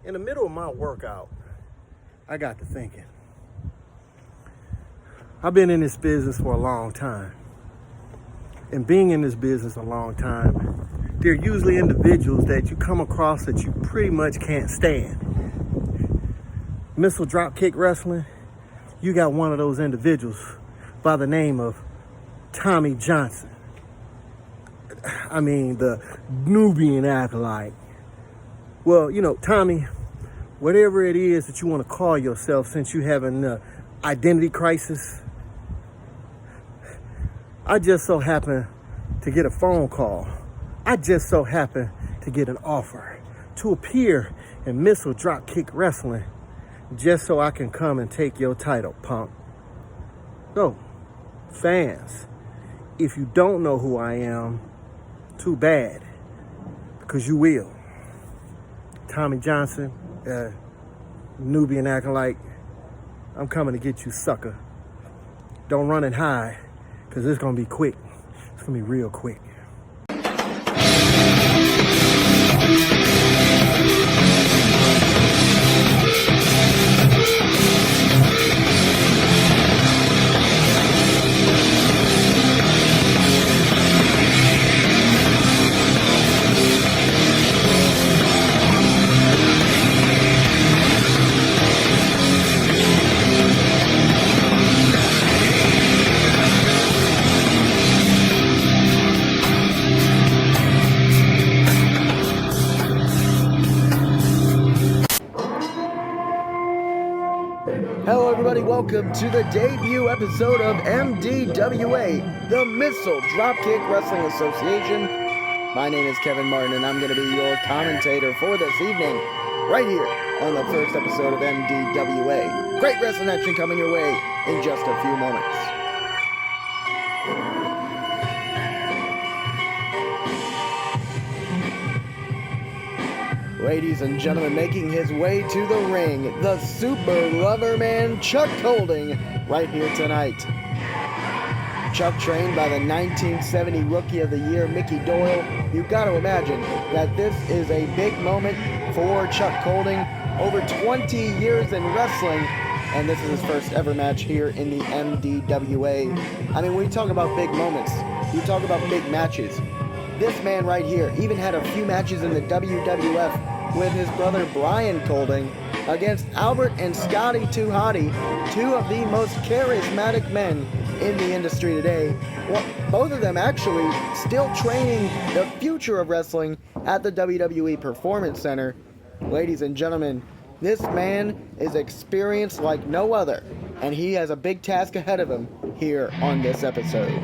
In the middle of my workout, I got to thinking. I've been in this business for a long time. And being in this business a long time, there are usually individuals that you come across that you pretty much can't stand. MISSLE dropkick wrestling, you got one of those individuals by the name of Tommy Johnson. I mean, the Nubian acolyte. Well, you know, Tommy, whatever it is that you want to call yourself, since you have an identity crisis, I just so happen to get a phone call. I just so happen to get an offer to appear in MISSLE dropkick wrestling just so I can come and take your title, punk. So, fans, if you don't know who I am, too bad, because you will. Tommy Johnson, Nubian acolyte, I'm coming to get you, sucker. Don't run and hide, because it's going to be quick. It's going to be real quick. Hello everybody, welcome to the debut episode of MDWA, the MISSLE Dropkick Wrestling Association. My name is Kevin Martin and I'm going to be your commentator for this evening, right here on the first episode of MDWA. Great wrestling action coming your way in just a few moments. Ladies and gentlemen, making his way to the ring, the super lover man, Chuck Holding, right here tonight. Chuck, trained by the 1970 Rookie of the Year, Mickey Doyle. You've got to imagine that this is a big moment for Chuck Holding. Over 20 years in wrestling, and this is his first ever match here in the MDWA. I mean, when you talk about big moments, you talk about big matches. This man right here even had a few matches in the WWF with his brother Brian Holding against Albert and Scotty 2 Hotty, two of the most charismatic men in the industry today. Well, both of them actually still training the future of wrestling at the WWE Performance Center. Ladies and gentlemen, this man is experienced like no other, and he has a big task ahead of him here on this episode.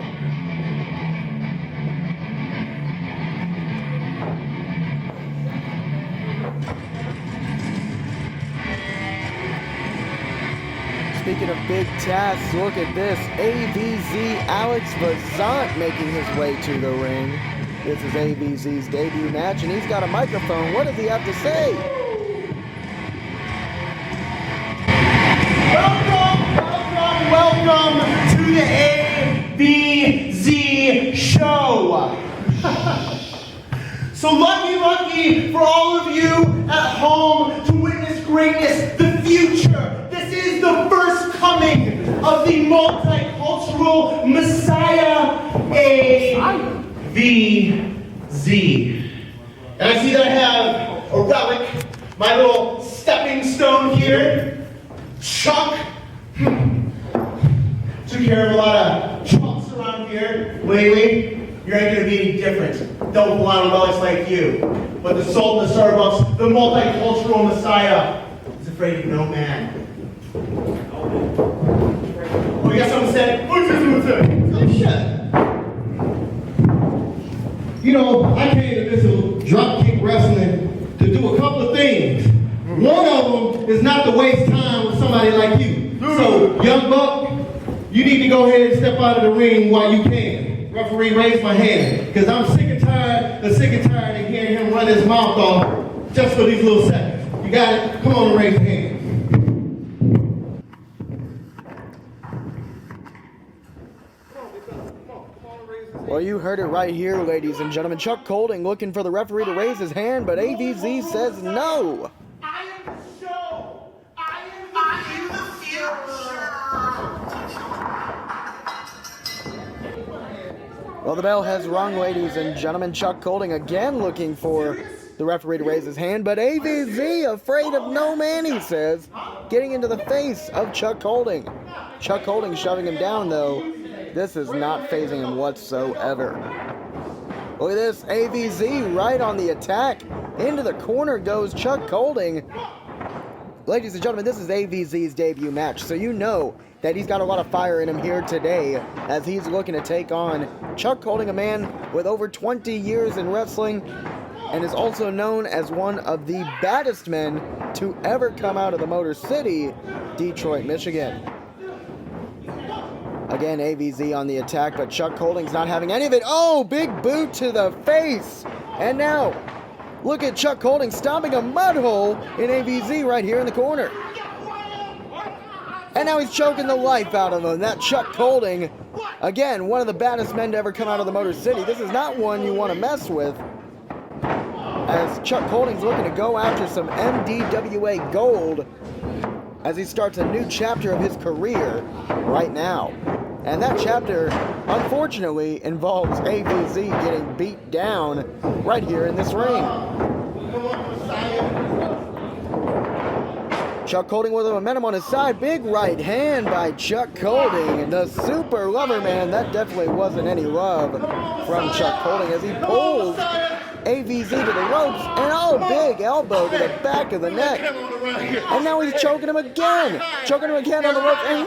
Speaking of big tasks, look at this. AVZ Alex Vazant making his way to the ring. This is AVZ's debut match, and he's got a microphone. What does he have to say? Welcome to the AVZ show. So lucky for all of you at home to witness greatness, the future. This is the first coming of the multicultural Messiah, AVZ. And I see that I have a relic, my little stepping stone here. Chuck took care of a lot of chunks around here lately. You ain't gonna be any different. Don't belong relics like you. But the Sultan of Starbucks, the multicultural Messiah, is afraid of no man. Oh, you got something to say? What's this? Oh, shut. You know, I came to MISSLE dropkick wrestling to do a couple of things. One of them is not to waste time with somebody like you. So, young buck, you need to go ahead and step out of the ring while you can. Referee, raise my hand, because I'm sick and tired of hearing him run his mouth off just for these little seconds. You got it? Come on and raise your hand. Well, you heard it right here, ladies and gentlemen. Chuck Holding looking for the referee to raise his hand, but AVZ says no. I Well, the bell has rung, ladies and gentlemen. Chuck Colding again looking for the referee to raise his hand, but AVZ afraid of no man, he says, getting into the face of Chuck Colding. Chuck Colding shoving him down, though. This is not fazing him whatsoever. Look at this, AVZ right on the attack. Into the corner goes Chuck Colding. Ladies and gentlemen, this is AVZ's debut match, so you know that he's got a lot of fire in him here today as he's looking to take on Chuck Colding, a man with over 20 years in wrestling and is also known as one of the baddest men to ever come out of the Motor City, Detroit, Michigan. Again, AVZ on the attack, but Chuck Colding's not having any of it. Oh, big boot to the face. And now, look at Chuck Colding stomping a mud hole in AVZ right here in the corner. And now he's choking the life out of him. That Chuck Colding, again, one of the baddest men to ever come out of the Motor City. This is not one you want to mess with, as Chuck Colding's looking to go after some MDWA gold as he starts a new chapter of his career right now. And that chapter, unfortunately, involves AVZ getting beat down right here in this ring. Chuck Colding with the momentum on his side. Big right hand by Chuck Colding. The super lover man. That definitely wasn't any love from Chuck Colding as he pulls AVZ to the ropes. And oh, big elbow to the back of the neck. And now he's choking him again. Choking him again on the ropes. And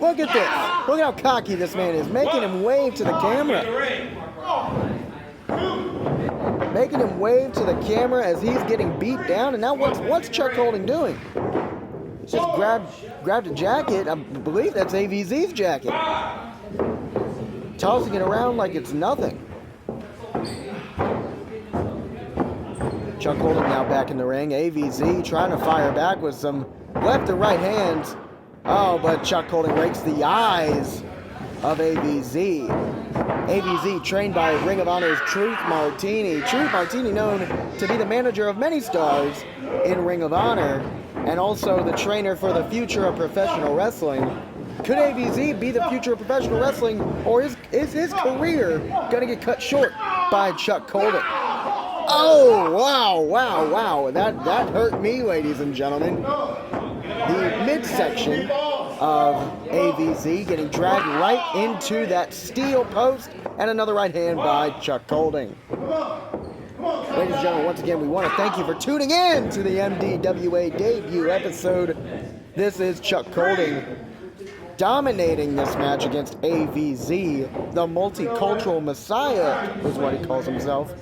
look at this. Look at how cocky this man is. Making him wave to the camera. Making him wave to the camera as he's getting beat down. And now what's Chuck Colding doing? He's just grabbed a jacket. I believe that's AVZ's jacket. Tossing it around like it's nothing. Chuck Colding now back in the ring. AVZ trying to fire back with some left and right hands. Oh, but Chuck Colding rakes the eyes of AVZ. AVZ trained by Ring of Honor's Truth Martini. Truth Martini known to be the manager of many stars in Ring of Honor and also the trainer for the future of professional wrestling. Could AVZ be the future of professional wrestling, or is his career going to get cut short by Chuck Colding? Oh, wow. That hurt me, ladies and gentlemen. The midsection of AVZ getting dragged right into that steel post, and another right hand by Chuck Colding. Ladies and gentlemen, once again, we want to thank you for tuning in to the MDWA debut episode. This is Chuck Colding dominating this match against AVZ, the multicultural messiah is what he calls himself.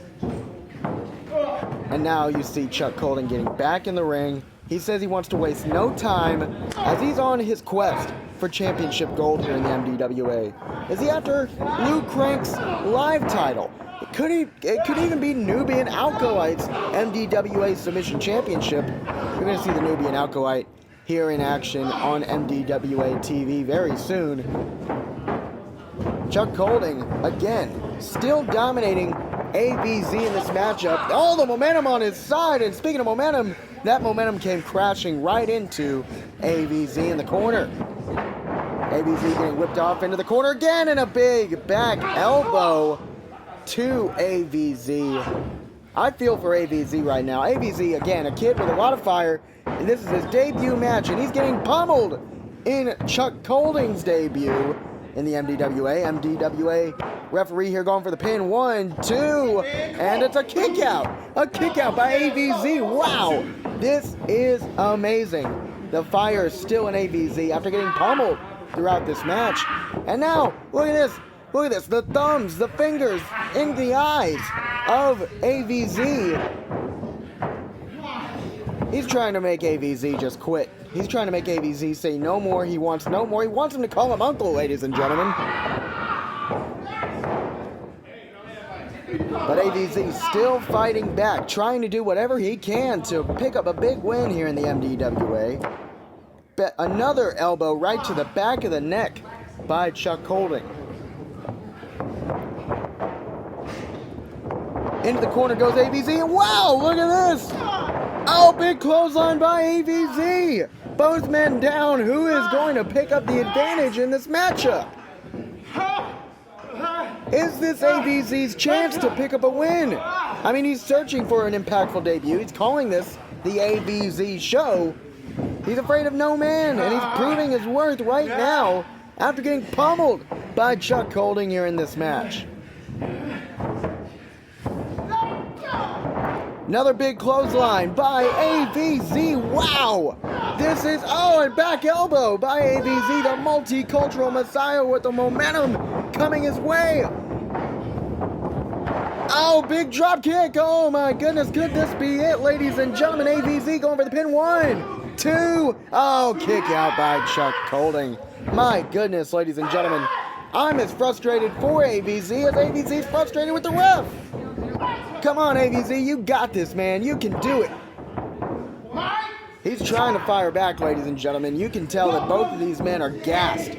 And now you see Chuck Colding getting back in the ring. He says he wants to waste no time as he's on his quest for championship gold here in the MDWA. Is he after Lou Crank's live title? It could even be Nubian ALKULYTE's MDWA Submission Championship. You're going to see the Nubian ALKULYTE here in action on MDWA TV very soon. Chuck Colding, again, still dominating AVZ in this matchup. All the momentum on his side, and speaking of momentum, that momentum came crashing right into AVZ in the corner. AVZ getting whipped off into the corner again, and a big back elbow to AVZ. I feel for AVZ right now. AVZ, again, a kid with a lot of fire, and this is his debut match, and he's getting pummeled in Chuck Colding's debut in the MDWA. MDWA referee here going for the pin. 1, 2, and it's a kick out. A kick out by AVZ. Wow, this is amazing. The fire is still in AVZ after getting pummeled throughout this match. And now, look at this. Look at this. The thumbs, the fingers in the eyes of AVZ. He's trying to make AVZ just quit. He's trying to make AVZ say no more. He wants no more. He wants him to call him uncle, ladies and gentlemen. But AVZ still fighting back, trying to do whatever he can to pick up a big win here in the MDWA. But another elbow right to the back of the neck by Chuck Colding. Into the corner goes AVZ, and wow, look at this! Oh, big clothesline by AVZ! both men down. Who is going to pick up the advantage in this matchup? Is this AVZ's chance to pick up a win? I mean, he's searching for an impactful debut. He's calling this the AVZ show. He's afraid of no man, and he's proving his worth right now after getting pummeled by Chuck Holding here in this match. Another big clothesline by AVZ. Wow! This is, and back elbow by AVZ, the multicultural messiah with the momentum coming his way. Oh, big drop kick. Oh my goodness, could this be it, ladies and gentlemen? AVZ going for the pin. 1, 2. Oh, kick out by Chuck Holding. My goodness, ladies and gentlemen. I'm as frustrated for AVZ as AVZ's frustrated with the ref. Come on, AVZ, you got this, man. You can do it. He's trying to fire back, ladies and gentlemen. You can tell that both of these men are gassed.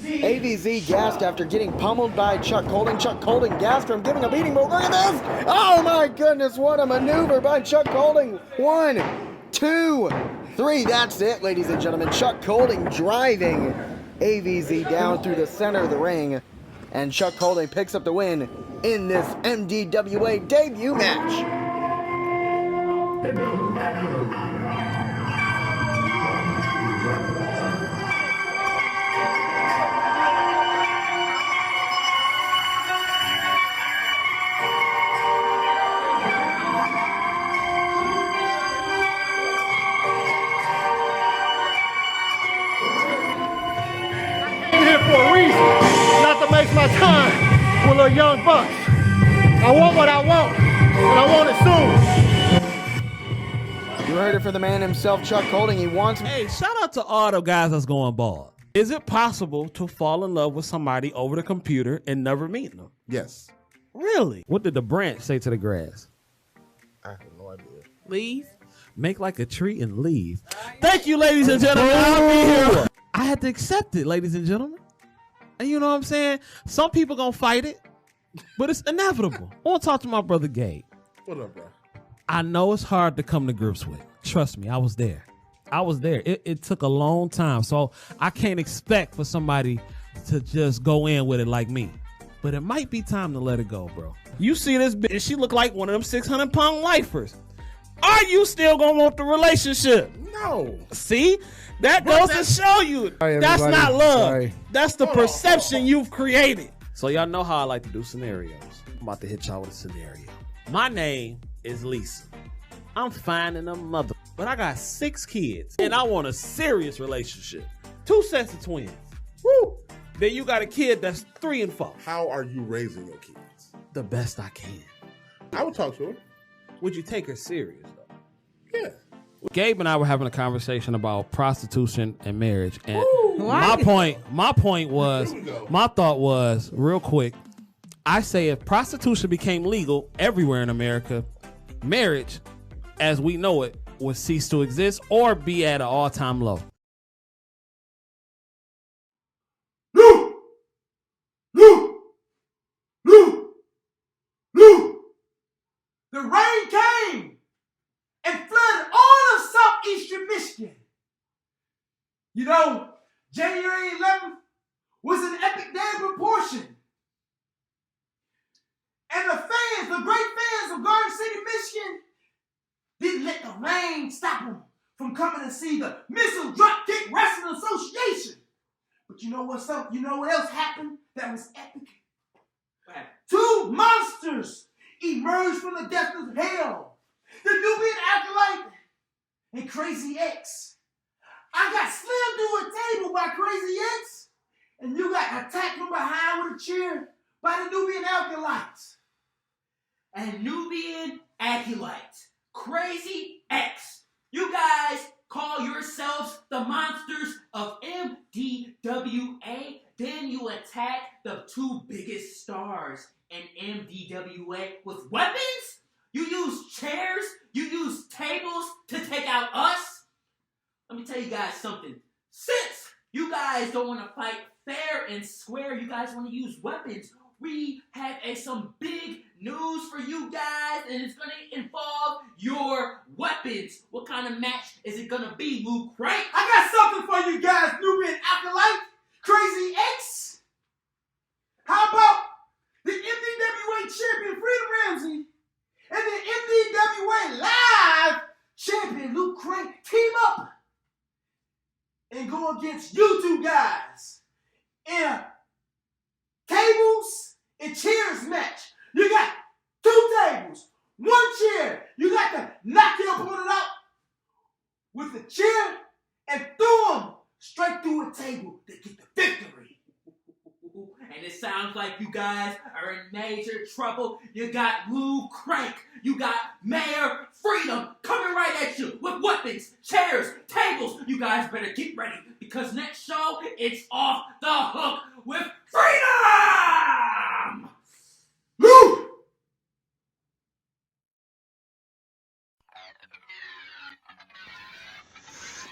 AVZ gassed after getting pummeled by Chuck Holding. Chuck Holding gassed from giving a beating, but look at this! Oh my goodness, what a maneuver by Chuck Holding. 1, 2, 3. That's it, ladies and gentlemen. Chuck Holding driving AVZ down through the center of the ring. And Chuck Holding picks up the win in this MDWA debut match. For a reason, not to waste my time with little young bucks. I want what I want, and I want it soon. You heard it from the man himself, Chuck Holding. He wants... Hey, shout out to all the guys that's going bald. Is it possible to fall in love with somebody over the computer and never meet them? Yes. Really? What did the branch say to the grass? I have no idea. Leave. Make like a tree and leave. Thank you, ladies and gentlemen. I'll be here. I had to accept it, ladies and gentlemen. And you know what I'm saying? Some people gonna fight it, but it's inevitable. I want to talk to my brother Gabe. What up, bro? I know it's hard to come to grips with. Trust me, I was there. It took a long time, so I can't expect for somebody to just go in with it like me. But it might be time to let it go, bro. You see this bitch, she look like one of them 600-pound lifers. Are you still gonna want the relationship? No. See? That goes to show you. That's not love. Sorry. That's the perception you've created. So y'all know how I like to do scenarios. I'm about to hit y'all with a scenario. My name is Lisa. I'm fine in a mother, but I got 6 kids, and I want a serious relationship. 2 sets of twins. Woo! Then you got a kid that's 3 and 4. How are you raising your kids? The best I can. I would talk to her. Would you take her serious, though? Yeah. Gabe and I were having a conversation about prostitution and marriage, and my thought was, real quick, I say if prostitution became legal everywhere in America, marriage, as we know it, would cease to exist or be at an all-time low. The rain came and flooded all of southeastern Michigan. You know, January 11th was an epic day of proportion. And the great fans of Garden City, Michigan, didn't let the rain stop them from coming to see the MISSLE Dropkick Wrestling Association. But you know what else happened that was epic? 2 monsters emerged from the depths of hell. The Nubian Alkalite and Crazy X. I got slammed through a table by Crazy X, and you got attacked from behind with a chair by the Nubian Alkalites. And Nubian Alkalite, Crazy X, you guys call yourselves the monsters of MDWA, then you attack the 2 biggest stars in MDWA with weapons? You use chairs? You use tables to take out us? Let me tell you guys something. Since you guys don't want to fight fair and square, you guys want to use weapons, we have some big news for you guys, and it's gonna involve your weapons. What kind of match is it gonna be, Luke, right? I got something for you guys, Nubian ALKULYTE, Crazy X. How about the MDWA champion Freedom Ramsey and the MDWA Live champion Luke Crank team up and go against you two guys in a tables and chairs match. You got 2 tables, 1 chair. You got to knock your opponent out with the chair and throw them straight through a table to get the victory. And it sounds like you guys are in major trouble. You got Luke Crank, you got Mayor Freedom coming right at you with weapons, chairs, tables. You guys better get ready because next show, it's off the hook with freedom! Luke!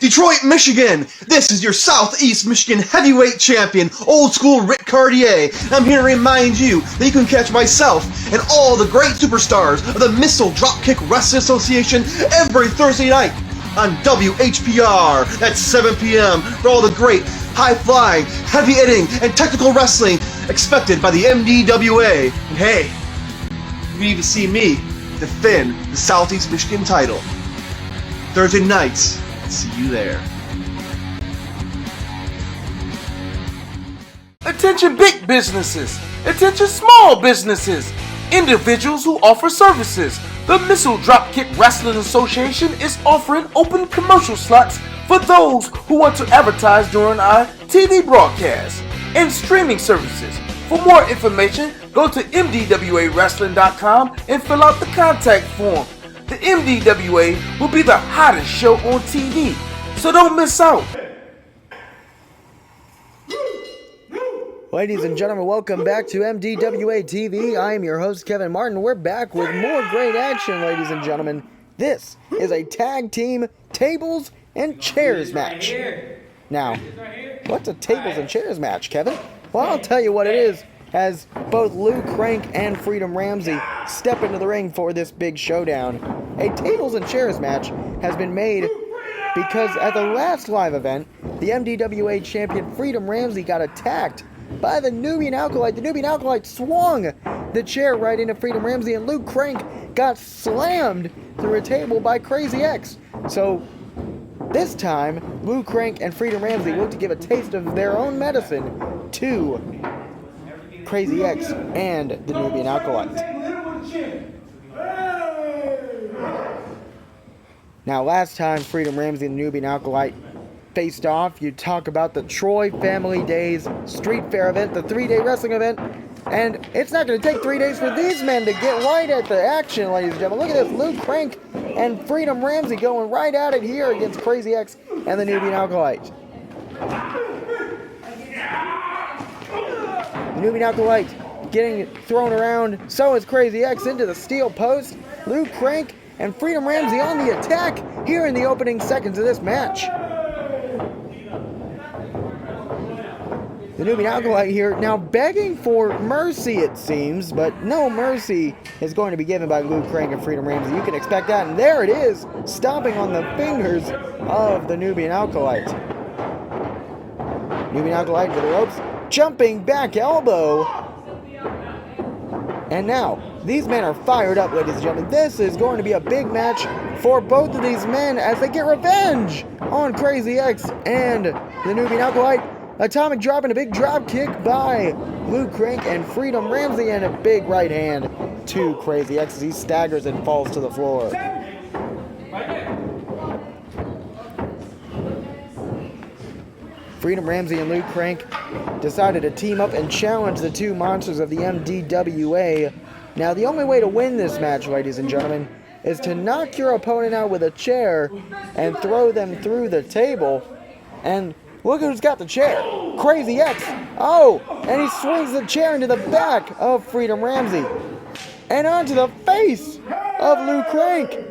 Detroit, Michigan, this is your Southeast Michigan heavyweight champion, Old School Rick Cartier. I'm here to remind you that you can catch myself and all the great superstars of the MISSLE Dropkick Wrestling Association every Thursday night on WHPR at 7 p.m. for all the great high-flying, heavy-hitting, and technical wrestling expected by the MDWA. And hey, you can even see me defend the Southeast Michigan title. Thursday nights. See you there. Attention big businesses. Attention small businesses. Individuals who offer services. The MISSLE Dropkick Wrestling Association is offering open commercial slots for those who want to advertise during our TV broadcast and streaming services. For more information, go to mdwawrestling.com and fill out the contact form. The MDWA will be the hottest show on TV, so don't miss out. Ladies and gentlemen, welcome back to MDWA TV. I am your host, Kevin Martin. We're back with more great action, ladies and gentlemen. This is a tag team tables and chairs match. Now, what's a tables and chairs match, Kevin? Well, I'll tell you what it is. As both Luke Crank and Freedom Ramsey step into the ring for this big showdown. A tables and chairs match has been made because at the last live event, the MDWA champion Freedom Ramsey got attacked by the Nubian ALKULYTE. The Nubian ALKULYTE swung the chair right into Freedom Ramsey, and Luke Crank got slammed through a table by Crazy X. So this time, Luke Crank and Freedom Ramsey look to give a taste of their own medicine to Crazy X and the Nubian ALKULYTE. Now, last time Freedom Ramsey and the Nubian ALKULYTE faced off, you talk about the Troy Family Days Street Fair event, the 3-day wrestling event, and it's not going to take 3 days for these men to get right at the action, ladies and gentlemen. Look at this, Luke Crank and Freedom Ramsey going right at it here against Crazy X and the Nubian ALKULYTE. The Nubian ALKULYTE getting thrown around, so is Crazy X into the steel post. Luke Crank and Freedom Ramsey on the attack here in the opening seconds of this match. The Nubian ALKULYTE here now begging for mercy, it seems, but no mercy is going to be given by Luke Crank and Freedom Ramsey. You can expect that, and there it is, stomping on the fingers of the Nubian ALKULYTE. Nubian ALKULYTE to the ropes. Jumping back elbow. And now, these men are fired up, ladies and gentlemen. This is going to be a big match for both of these men as they get revenge on Crazy X and the Nubian ALKULYTE. Atomic drop and a big drop kick by Luke Crank and Freedom Ramsey, and a big right hand to Crazy X as he staggers and falls to the floor. Freedom Ramsey and Luke Crank decided to team up and challenge the two monsters of the MDWA. Now, the only way to win this match, ladies and gentlemen, is to knock your opponent out with a chair and throw them through the table. And look who's got the chair. Crazy X. Oh, and he swings the chair into the back of Freedom Ramsey and onto the face of Luke Crank.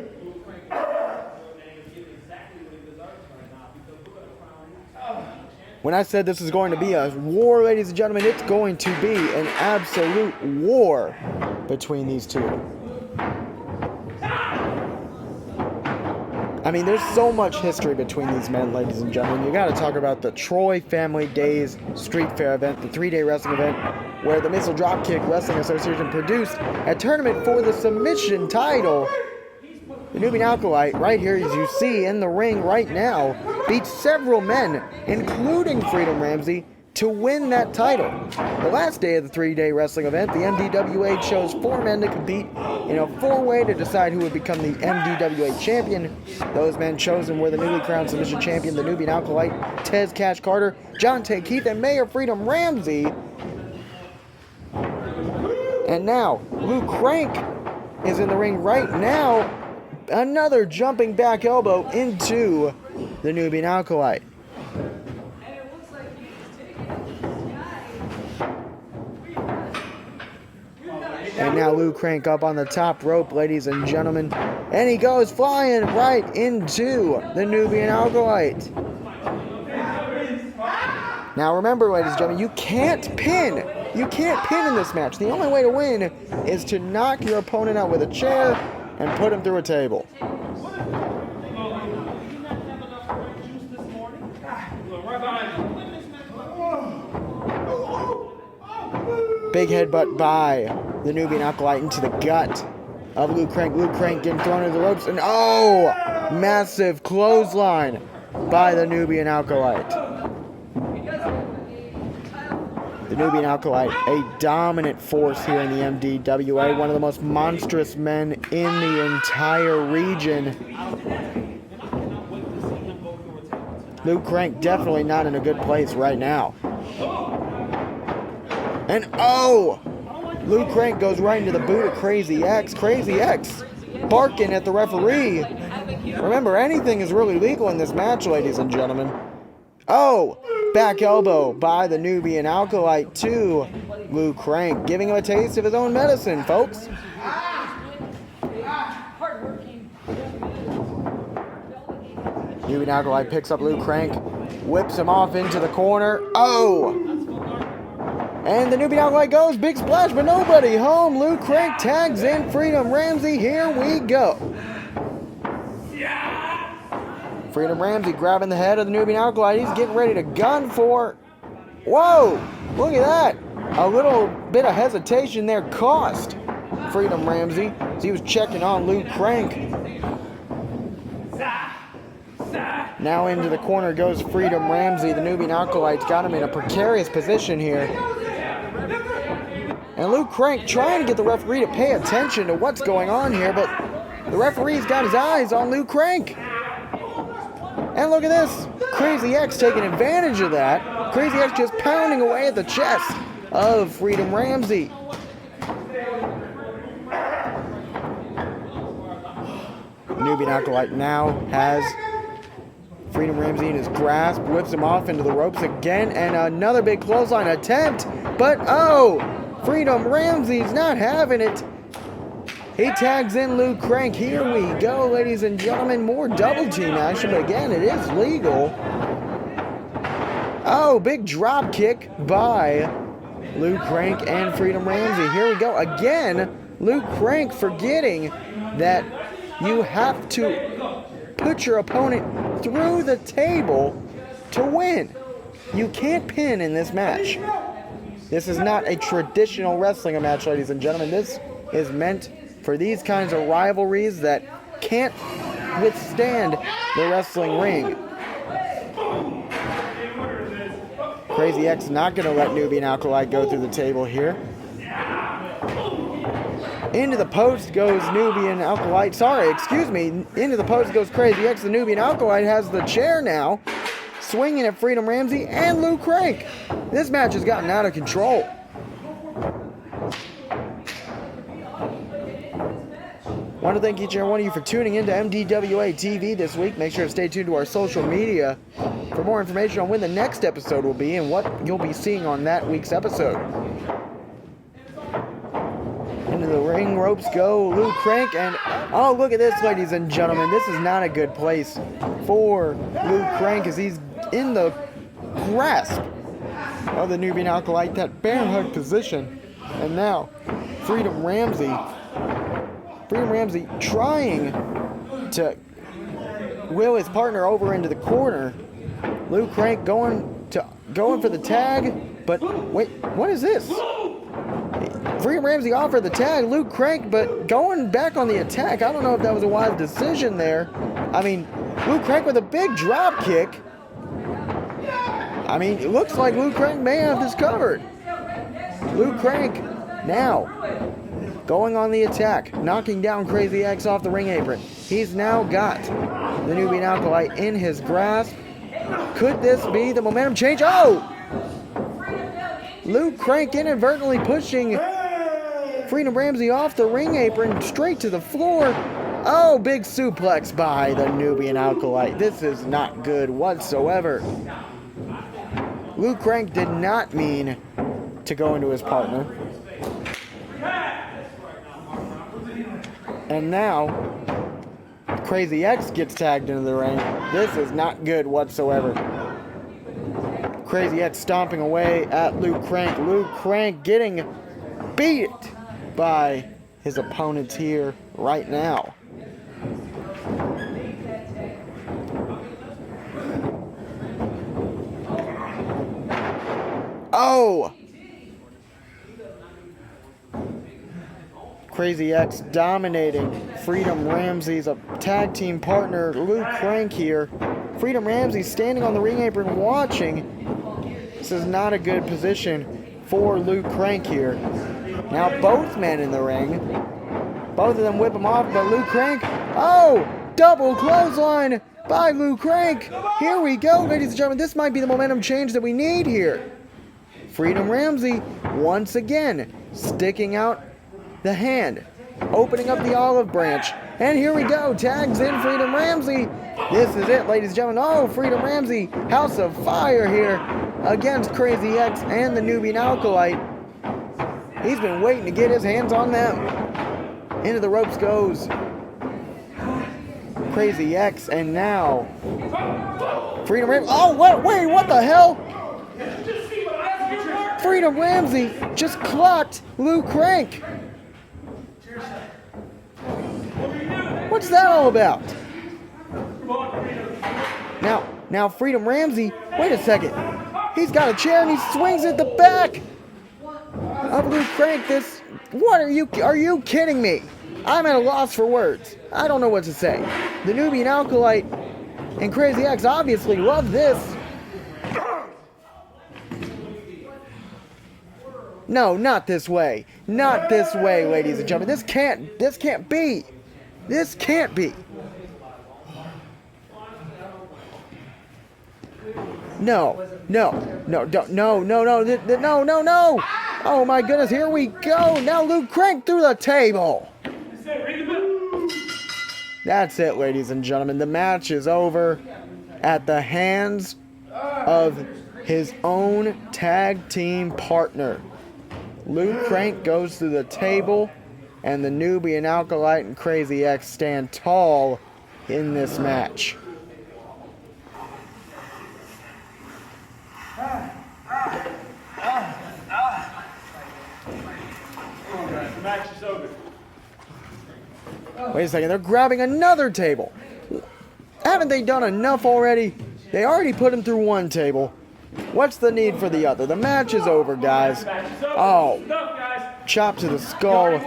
When I said this is going to be a war, ladies and gentlemen, it's going to be an absolute war between these two. I mean, there's so much history between these men, ladies and gentlemen. You got to talk about the Troy Family Days Street Fair event, the 3-day wrestling event, where the MISSLE Dropkick Wrestling Association produced a tournament for the submission title. The Nubian ALKULYTE, right here, as you see in the ring right now, beat several men, including Freedom Ramsey, to win that title. The last day of the 3-day wrestling event, the MDWA chose 4 men to compete in a 4-way to decide who would become the MDWA champion. Those men chosen were the newly crowned submission champion, the Nubian ALKULYTE, Tez Cash Carter, John Tay Keith, and Mayor Freedom Ramsey. And now, Luke Crank is in the ring right now. Another jumping back elbow into the Nubian ALKULYTE. And now Luke Crank up on the top rope, ladies and gentlemen. And he goes flying right into the Nubian ALKULYTE. Now remember, ladies and gentlemen, you can't pin. You can't pin in this match. The only way to win is to knock your opponent out with a chair and put him through a table. Big headbutt by the Nubian ALKULYTE into the gut of Luke Crank. Luke Crank getting thrown into the ropes, and oh, massive clothesline by the Nubian ALKULYTE. The Nubian ALKULYTE, a dominant force here in the MDWA, one of the most monstrous men in the entire region. Luke Crank definitely not in a good place right now. And oh, Luke Crank goes right into the boot of Crazy X. Crazy X barking at the referee. Remember, anything is really legal in this match, ladies and gentlemen. Oh, back elbow by the Nubian ALKULYTE to Luke Crank, giving him a taste of his own medicine, folks. Nubian ALKULYTE picks up Luke Crank, whips him off into the corner. Oh! And the Nubian ALKULYTE goes, big splash, but nobody home. Luke Crank tags in Freedom Ramsey. Here we go. Freedom Ramsey grabbing the head of the Nubian ALKULYTE. He's getting ready to gun for... Whoa! Look at that. A little bit of hesitation there cost Freedom Ramsey as he was checking on Luke Crank. Now into the corner goes Freedom Ramsey. The Nubian ALKULYTE's got him in a precarious position here. And Luke Crank trying to get the referee to pay attention to what's going on here, but the referee's got his eyes on Luke Crank. And look at this. Crazy X taking advantage of that. Crazy X just pounding away at the chest of Freedom Ramsey. Nubian ALKULYTE now has Freedom Ramsey in his grasp, whips him off into the ropes again, and another big clothesline attempt. But oh, Freedom Ramsey's not having it. He tags in Luke Crank. Here we go, ladies and gentlemen. More double team action, but again, it is legal. Oh, big drop kick by Luke Crank and Freedom Ramsey. Here we go. Again, Luke Crank forgetting that you have to put your opponent through the table to win. You can't pin in this match. This is not a traditional wrestling match, ladies and gentlemen. This is meant for these kinds of rivalries that can't withstand the wrestling ring. Crazy X not going to let Nubian ALKULYTE go through the table here. Into the post goes Nubian ALKULYTE. Sorry, excuse me. Into the post goes Crazy X. The Nubian ALKULYTE has the chair now, swinging at Freedom Ramsey and Luke Crank. This match has gotten out of control. I want to thank each and every one of you for tuning into MDWA TV this week. Make sure to stay tuned to our social media for more information on when the next episode will be and what you'll be seeing on that week's episode. Into the ring ropes go Luke Crank, and oh, look at this, ladies and gentlemen. This is not a good place for Luke Crank as he's in the grasp of the Nubian Alkalite, that bear hug position. And now, Freedom Ramsey trying to wheel his partner over into the corner. Luke Crank going for the tag, but wait, what is this? Freedom Ramsey offered the tag, Luke Crank, but going back on the attack. I don't know if that was a wise decision there. I mean, Luke Crank with a big drop kick. I mean, it looks like Luke Crank may have this covered. Luke Crank now going on the attack, knocking down Crazy X off the ring apron. He's now got the Nubian Alkalite in his grasp. Could this be the momentum change? Oh! Luke Crank inadvertently pushing Freedom Ramsey off the ring apron straight to the floor. Oh, big suplex by the Nubian Alkalite. This is not good whatsoever. Luke Crank did not mean to go into his partner. And now, Crazy X gets tagged into the ring. This is not good whatsoever. Crazy X stomping away at Luke Crank. Luke Crank getting beat by his opponents here right now. Oh! Crazy X dominating Freedom Ramsey's tag team partner, Luke Crank here. Freedom Ramsey standing on the ring apron watching. This is not a good position for Luke Crank here. Now both men in the ring. Both of them whip him off, but Luke Crank, oh! Double clothesline by Luke Crank. Here we go, ladies and gentlemen. This might be the momentum change that we need here. Freedom Ramsey, once again, sticking out the hand, opening up the olive branch. And here we go, tags in Freedom Ramsey. This is it, ladies and gentlemen. Oh, Freedom Ramsey, House of Fire here against Crazy X and the Nubian Alkalite. He's been waiting to get his hands on them. Into the ropes goes Crazy X, and now Freedom Ramsey. Oh, wait, what the hell? Freedom Ramsey just clocked Luke Crank. What's that all about? Now Freedom Ramsey, wait a second. He's got a chair and he swings at the back of Luke Crank. Are you kidding me? I'm at a loss for words. I don't know what to say. The Nubian Alkalite and Crazy X obviously love this. No, not this way. Not this way, ladies and gentlemen. This can't be. This can't be. No. Oh my goodness, here we go. Now Luke Crank through the table. That's it, ladies and gentlemen. The match is over at the hands of his own tag team partner. Luke Crank goes through the table, and the Nubian Alkalite and Crazy X stand tall in this match. Wait a second, they're grabbing another table. Haven't they done enough already? They already put him through one table. What's the need for the other? The match is over, guys. Oh, chop to the skull.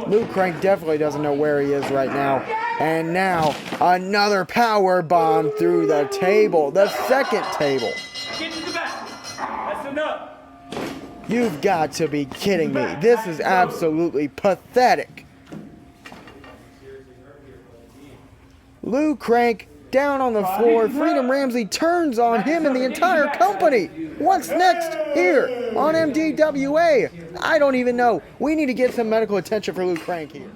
Luke Crank definitely doesn't know where he is right now. And now, another power bomb through the table. The second table. You've got to be kidding me. This is absolutely pathetic. Luke Crank down on the floor. Freedom Ramsey turns on him and the entire company. What's next here on MDWA? I don't even know. We need to get some medical attention for Luke Crank here.